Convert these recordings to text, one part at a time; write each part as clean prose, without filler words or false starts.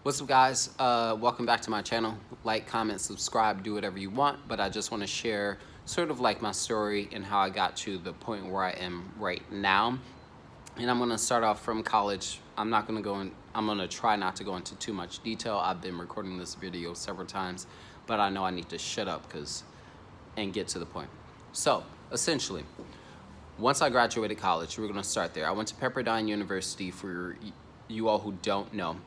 What's up, guys? Welcome back to my channel. Like, comment, subscribe, do whatever you want, but I just want to share sort of like my story and how I got to the point where I am right now. And I'm going to start off from college. I'm going to try not to go into too much detail. I've been recording this video several times, but I know I need to shut up and get to the point. So, essentially, once I graduated college, we're going to start there. I went to Pepperdine University, for you all who don't know,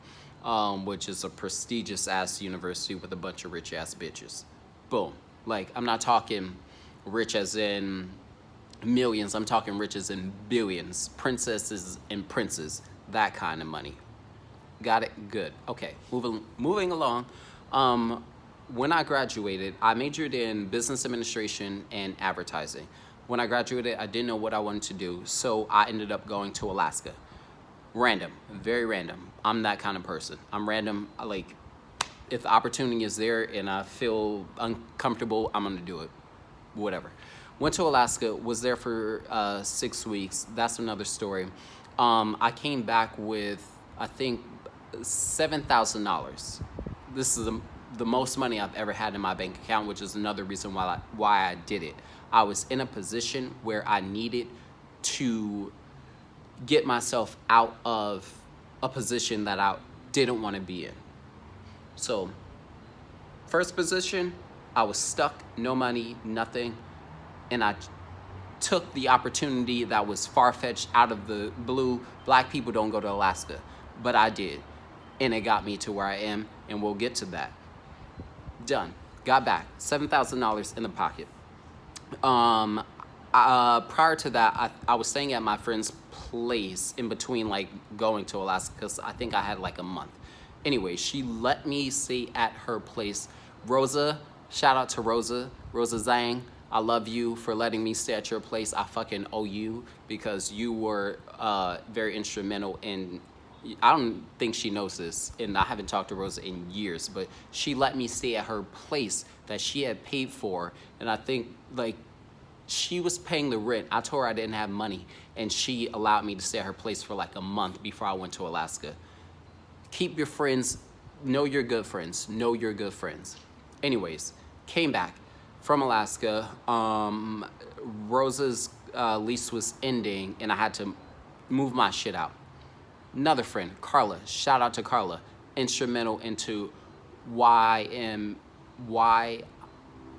which is a prestigious ass university with a bunch of rich ass bitches. Boom. Like, I'm not talking rich as in millions, I'm talking rich as in billions, princesses and princes, that kind of money. Got it? Good. Okay, moving along. When I graduated, I majored in business administration and advertising. When I graduated, I didn't know what I wanted to do, so I ended up going to Alaska. Random, very random. I'm that kind of person. I'm random. Like, if the opportunity is there and I feel uncomfortable, I'm gonna do it. Whatever. Went to Alaska, was there for 6 weeks. That's another story. I came back with, I think, $7,000. This is the most money I've ever had in my bank account, which is another reason why I did it. I was in a position where I needed to get myself out of a position that I didn't want to be in. So, first position, I was stuck, no money, nothing, and I took the opportunity that was far-fetched out of the blue. Black people don't go to Alaska, but I did, and it got me to where I am, and we'll get to that. Done. Got back, $7,000 in the pocket. Prior to that, I was staying at my friend's place in between, like, going to Alaska, because I think I had like a month. Anyway, she let me stay at her place. Rosa, shout out to Rosa Zhang. I love you for letting me stay at your place. I fucking owe you, because you were very instrumental in, I don't think she knows this, and I haven't talked to Rosa in years, but she let me stay at her place that she had paid for, and I think, like, she was paying the rent. I told her I didn't have money, and she allowed me to stay at her place for like a month before I went to Alaska. Keep your friends, know your good friends, know your good friends. Anyways, came back from Alaska. Rosa's lease was ending, and I had to move my shit out. Another friend, Carla, shout out to Carla, instrumental into why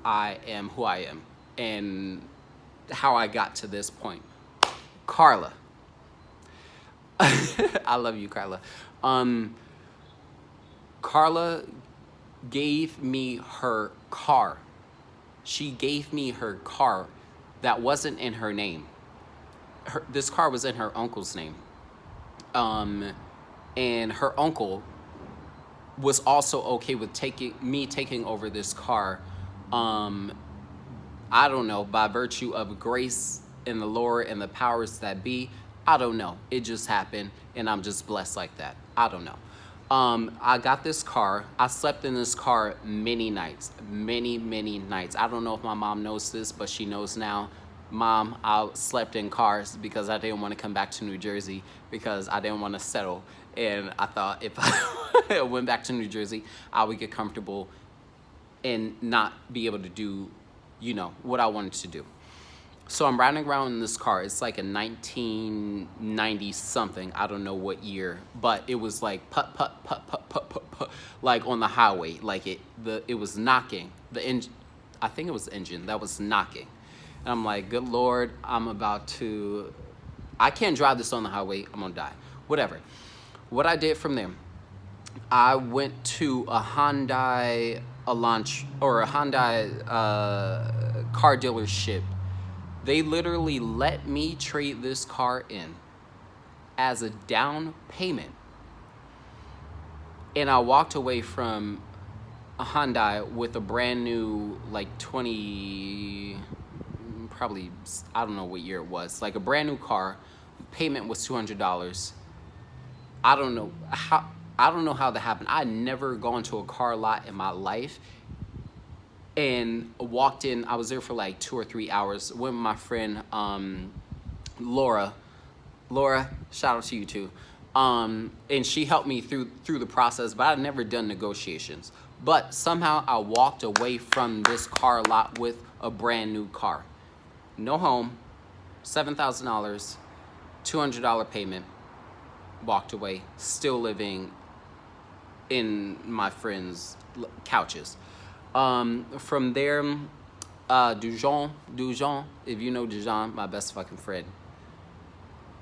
I am who I am, and how I got to this point. Carla. I love you, Carla. Carla gave me her car. She gave me her car that wasn't in her name. This car was in her uncle's name. And her uncle was also okay with taking over this car. I don't know, by virtue of grace and the Lord and the powers that be. I don't know. It just happened, and I'm just blessed like that. I don't know. I got this car. I slept in this car many nights. Many nights. I don't know if my mom knows this, but she knows now. Mom, I slept in cars because I didn't want to come back to New Jersey, because I didn't want to settle. And I thought if I went back to New Jersey, I would get comfortable and not be able to do, you know, what I wanted to do. So I'm riding around in this car. It's like a 1990 something. I don't know what year, but it was like put, like on the highway. Like it was knocking. The engine, I think it was the engine that was knocking. And I'm like, good Lord, I can't drive this on the highway. I'm gonna die. Whatever. What I did from there, I went to a Hyundai car dealership. They literally let me trade this car in as a down payment. And I walked away from a Hyundai with a brand new, like, probably, I don't know what year it was, like a brand new car. Payment was $200. I don't know how that happened. I'd never gone to a car lot in my life, and walked in. I was there for like 2 or 3 hours. Went with my friend Laura, shout out to you too. And she helped me through the process, but I'd never done negotiations. But somehow I walked away from this car lot with a brand new car. No home, $7,000, $200 payment, walked away, still living in my friends' couches. From there, Dujon, if you know Dujon, my best fucking friend,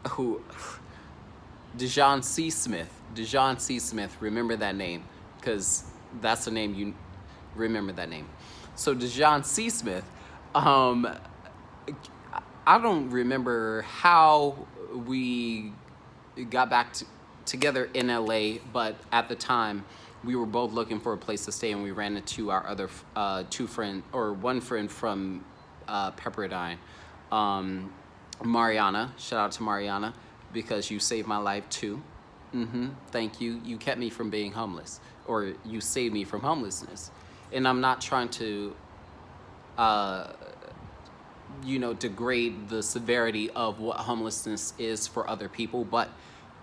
who, Dejon C. Smith, remember that name, because that's the name you remember that name. So Dejon C. Smith, I don't remember how we got back together in LA, but at the time we were both looking for a place to stay, and we ran into our other one friend from Pepperdine, Mariana. Shout out to Mariana, because you saved my life too. Thank you. You kept me from being homeless, or you saved me from homelessness. And I'm not trying to degrade the severity of what homelessness is for other people, but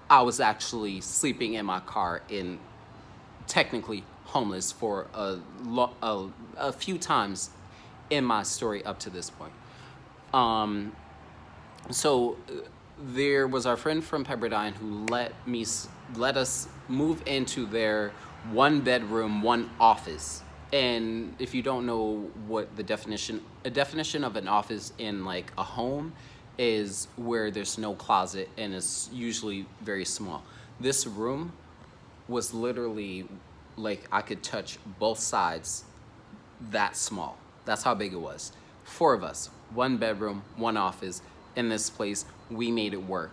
I was actually sleeping in my car and technically homeless for a few times in my story up to this point. So there was our friend from Pepperdine who let us move into their 1-bedroom, 1 office. And if you don't know what a definition of an office in like a home is, where there's no closet and it's usually very small. This room was literally like I could touch both sides, that small. That's how big it was. 4 of us, 1 bedroom, 1 office in this place. We made it work.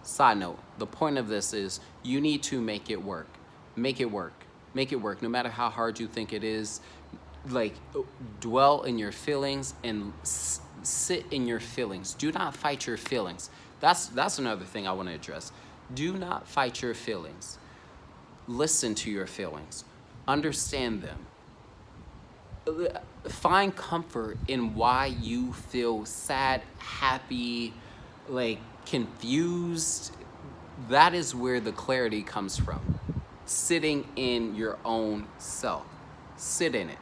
Side note, the point of this is you need to make it work. Make it work. Make it work, no matter how hard you think it is. Like, dwell in your feelings and sit in your feelings. Do not fight your feelings. That's another thing I want to address. Do not fight your feelings. Listen to your feelings. Understand them. Find comfort in why you feel sad, happy, like confused. That is where the clarity comes from. Sitting in your own self. Sit in it.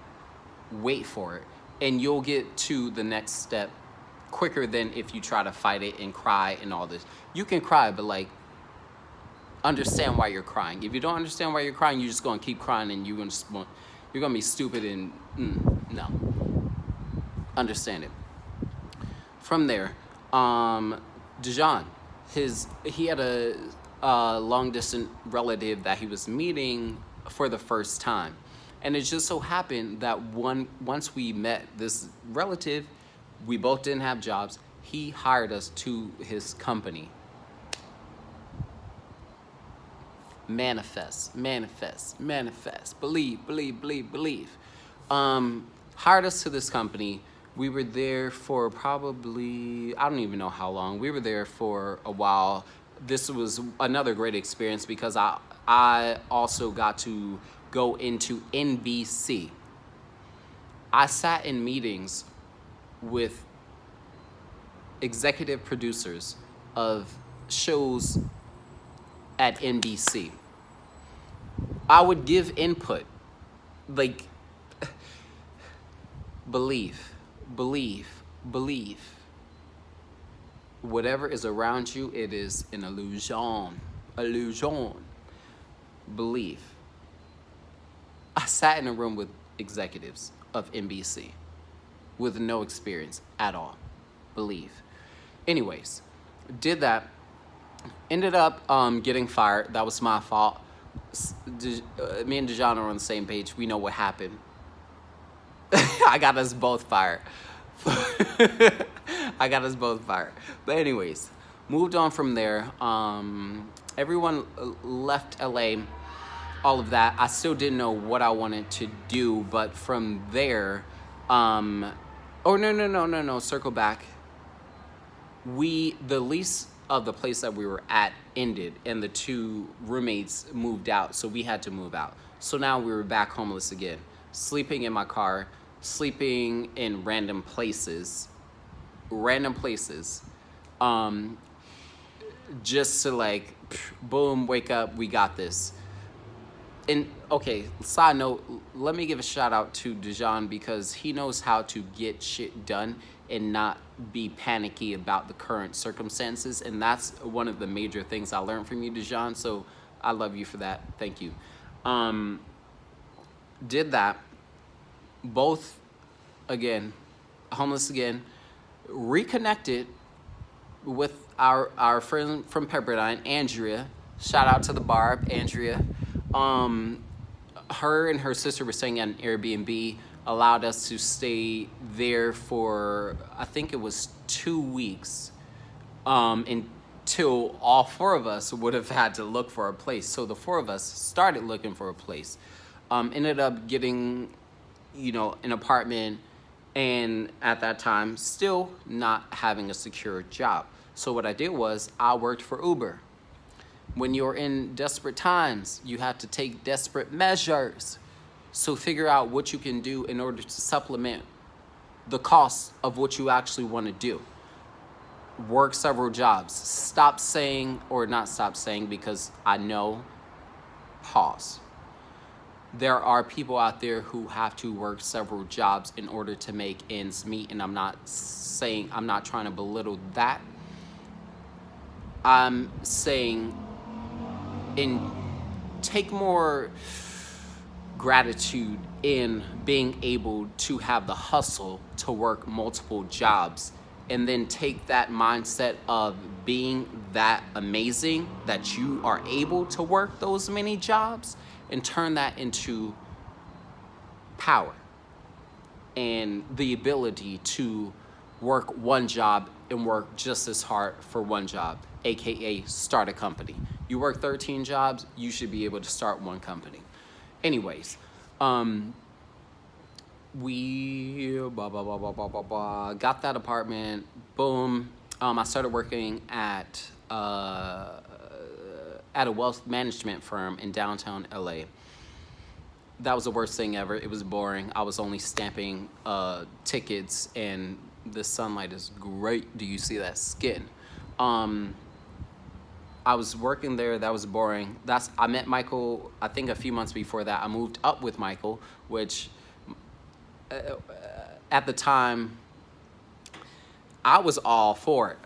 Wait for it. And you'll get to the next step quicker than if you try to fight it and cry and all this. You can cry, but like, understand why you're crying. If you don't understand why you're crying, you're just going to keep crying, and you're going to be stupid and no. Understand it. From there, Dejon, he had a long distance relative that he was meeting for the first time. And it just so happened that once we met this relative, we both didn't have jobs. He hired us to his company. Manifest. Believe. Hired us to this company. We were there for probably, I don't even know how long. We were there for a while. This was another great experience because I also got to go into NBC. I sat in meetings with executive producers of shows at NBC. I would give input, like, believe. Whatever is around you, it is an illusion. Believe. I sat in a room with executives of NBC with no experience at all. Believe. Anyways, did that. Ended up getting fired. That was my fault. Me and Dejon are on the same page. We know what happened. I got us both fired. But anyways, moved on from there. Everyone left LA, all of that. I still didn't know what I wanted to do, but from there, circle back. The lease of the place that we were at ended, and the 2 roommates moved out, so we had to move out. So now we were back homeless again, sleeping in my car, sleeping in random places. just to like, boom, wake up, we got this. And okay, side note, let me give a shout out to Dijon because he knows how to get shit done and not be panicky about the current circumstances. And that's one of the major things I learned from you, Dijon. So I love you for that. Thank you. Um, did that. Both, again, homeless again, reconnected with our friend from Pepperdine, Andrea. Shout out to the Barb, Andrea. Um, Her and her sister were staying at an Airbnb, allowed us to stay there for I think it was 2 weeks, until all four of us would have had to look for a place. So the four of us started looking for a place. Ended up getting, an apartment, and at that time, still not having a secure job. So what I did was I worked for Uber. When you're in desperate times, you have to take desperate measures. So figure out what you can do in order to supplement the cost of what you actually want to do. Work several jobs. Stop saying, or not stop saying, because I know, pause. There are people out there who have to work several jobs in order to make ends meet, and I'm not trying to belittle that. I'm saying, in take more gratitude in being able to have the hustle to work multiple jobs, and then take that mindset of being that amazing that you are able to work those many jobs and turn that into power and the ability to work one job and work just as hard for one job, aka start a company. You work 13 jobs, you should be able to start one company. Anyways, we got that apartment. Boom. I started working at a wealth management firm in downtown LA. That was the worst thing ever. It was boring. I was only stamping tickets, and the sunlight is great. Do you see that skin? I was working there. That was boring. I met Michael, I think a few months before that. I moved up with Michael, which at the time I was all for it.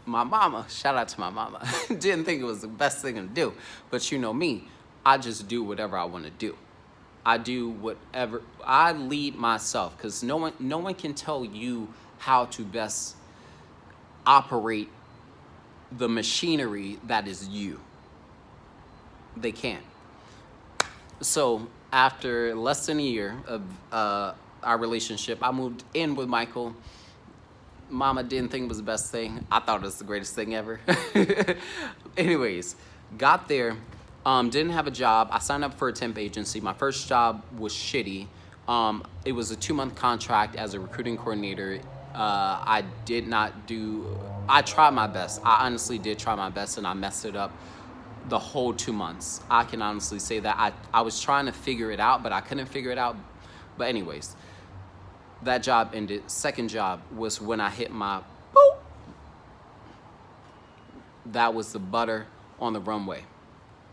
My mama, shout out to my mama, didn't think it was the best thing to do. But you know me, I just do whatever I want to do. I do whatever, I lead myself, because no one can tell you how to best operate the machinery that is you. They can't. So after less than a year of our relationship, I moved in with Michael. Mama didn't think it was the best thing. I thought it was the greatest thing ever. Anyways, got there, didn't have a job. I signed up for a temp agency. My first job was shitty. It was a 2-month contract as a recruiting coordinator. I tried my best. I honestly did try my best, and I messed it up the whole 2 months. I can honestly say that. I was trying to figure it out, but I couldn't figure it out. But anyways, that job ended. Second job was when I hit my boop. That was the butter on the runway.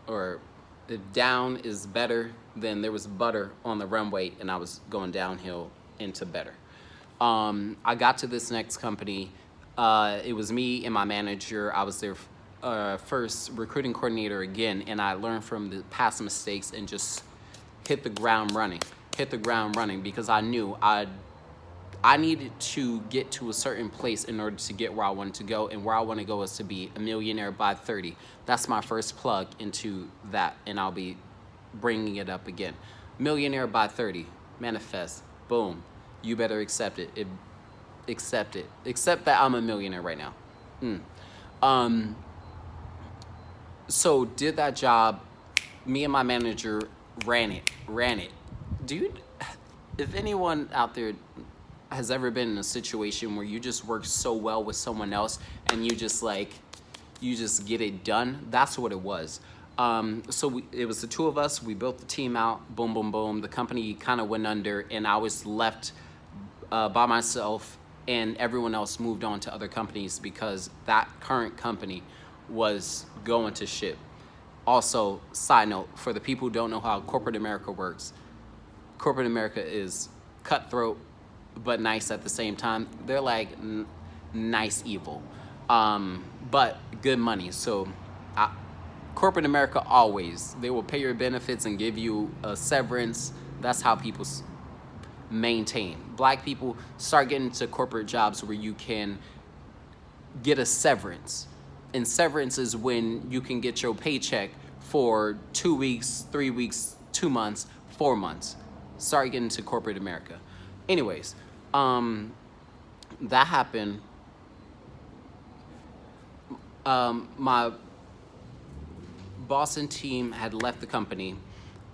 Or if down is better, then there was butter on the runway, and I was going downhill into better. I got to this next company. It was me and my manager. I was their first recruiting coordinator again, and I learned from the past mistakes and just hit the ground running. Because I knew I needed to get to a certain place in order to get where I wanted to go, and where I want to go is to be a millionaire by 30. That's my first plug into that, and I'll be bringing it up again. Millionaire by 30. Manifest. Boom. You better accept it. Accept it. Accept that I'm a millionaire right now. So did that job. Me and my manager ran it. Dude, if anyone out there has ever been in a situation where you just work so well with someone else and you just get it done, that's what it was. It was the two of us. We built the team out. Boom, boom, boom. The company kind of went under, and I was left by myself, and everyone else moved on to other companies because that current company was going to ship. Also, side note, for the people who don't know how corporate America works, corporate America is cutthroat but nice at the same time. They're like nice evil, but good money. So corporate America, always, they will pay your benefits and give you a severance. That's how people maintain. Black people start getting into corporate jobs where you can get a severance. And severance is when you can get your paycheck for 2 weeks, 3 weeks, 2 months, 4 months. Start getting to corporate America. Anyways, that happened. My boss and team had left the company,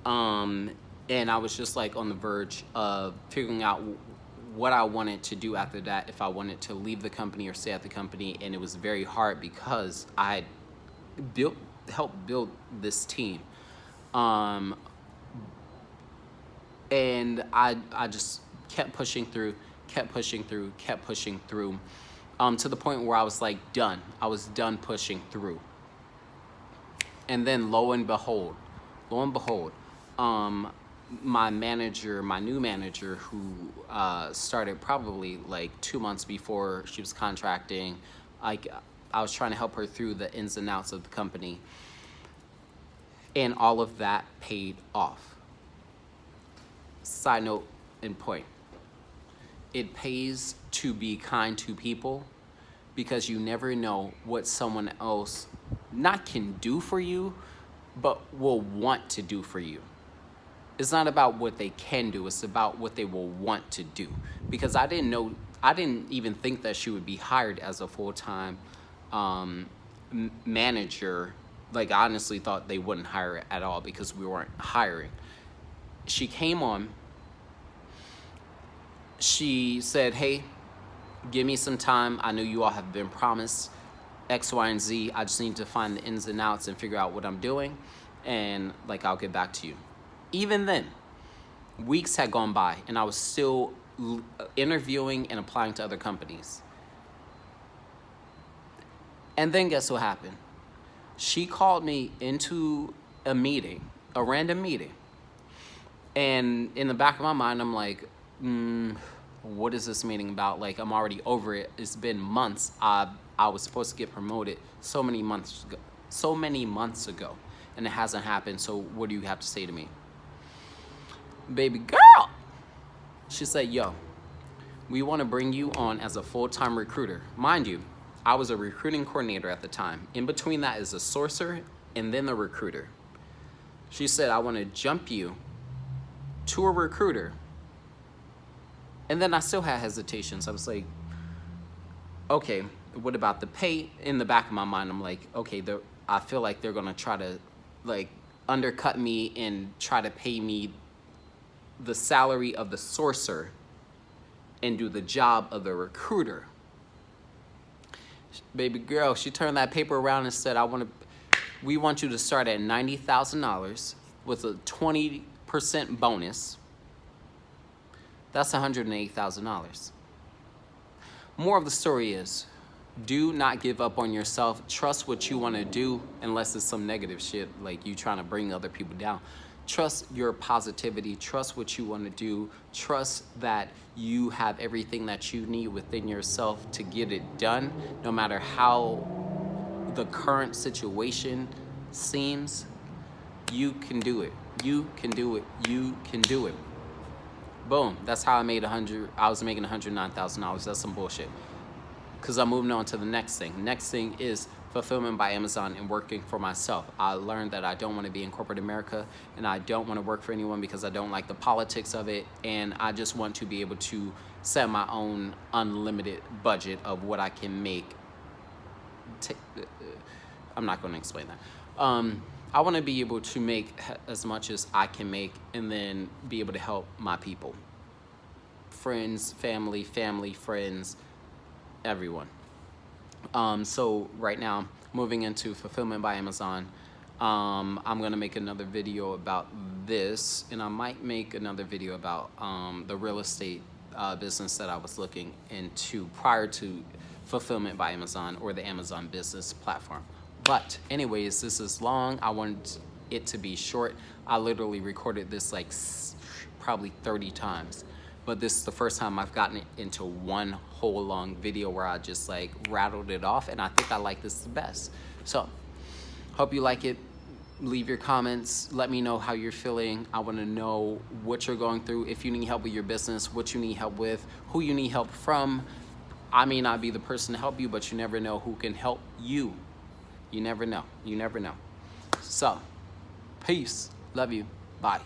and I was just like on the verge of figuring out what I wanted to do after that, if I wanted to leave the company or stay at the company. And it was very hard because I had helped build this team, and I just kept pushing through, to the point where I was like done. I was done pushing through. And then lo and behold, my new manager, who started probably like 2 months before she was contracting, I was trying to help her through the ins and outs of the company, and all of that paid off. Side note and point: it pays to be kind to people, because you never know what someone else not can do for you, but will want to do for you. It's not about what they can do, it's about what they will want to do. Because I didn't even think that she would be hired as a full-time manager. Like, I honestly thought they wouldn't hire her at all because we weren't hiring. She came on, she said, hey, give me some time. I know you all have been promised X, Y, and Z. I just need to find the ins and outs and figure out what I'm doing, and like, I'll get back to you. Even then, weeks had gone by and I was still interviewing and applying to other companies. And then guess what happened? She called me into a meeting, a random meeting. And in the back of my mind, I'm like, what is this meeting about? Like, I'm already over it. It's been months. I was supposed to get promoted so many months ago, and it hasn't happened. So what do you have to say to me? Baby girl, she said, yo, we want to bring you on as a full-time recruiter. Mind you, I was a recruiting coordinator at the time. In between that is a sourcer and then the recruiter. She said, I want to jump you to a recruiter. And then I still had hesitations. I was like, okay, what about the pay? In the back of my mind, I'm like, okay, I feel like they're going to try to like undercut me and try to pay me the salary of the sourcer and do the job of the recruiter. Baby girl, she turned that paper around and said, we want you to start at $90,000 with a 20% bonus. That's $108,000. More of the story is, do not give up on yourself. Trust what you want to do, unless it's some negative shit, like you trying to bring other people down. Trust your positivity. Trust what you want to do. Trust that you have everything that you need within yourself to get it done, no matter how the current situation seems. You can do it. You can do it. You can do it. Boom. That's how I made I was making $109,000. That's some bullshit. Because I'm moving on to the next thing. Next thing is fulfillment by Amazon and working for myself. I learned that I don't want to be in corporate America, and I don't want to work for anyone because I don't like the politics of it, and I just want to be able to set my own unlimited budget of what I can make. I'm not going to explain that. I want to be able to make as much as I can make, and then be able to help my people. Friends, family, friends, everyone. So right now, moving into fulfillment by Amazon, I'm gonna make another video about this, and I might make another video about the real estate business that I was looking into prior to fulfillment by Amazon or the Amazon business platform. But anyways, this is long. I wanted it to be short. I literally recorded this like probably 30 times. But this is the first time I've gotten it into one whole long video where I just like rattled it off, and I think I like this the best. So, hope you like it. Leave your comments. Let me know how you're feeling. I want to know what you're going through. If you need help with your business, what you need help with, who you need help from. I may not be the person to help you, but you never know who can help you. You never know. You never know. So, peace. Love you. Bye.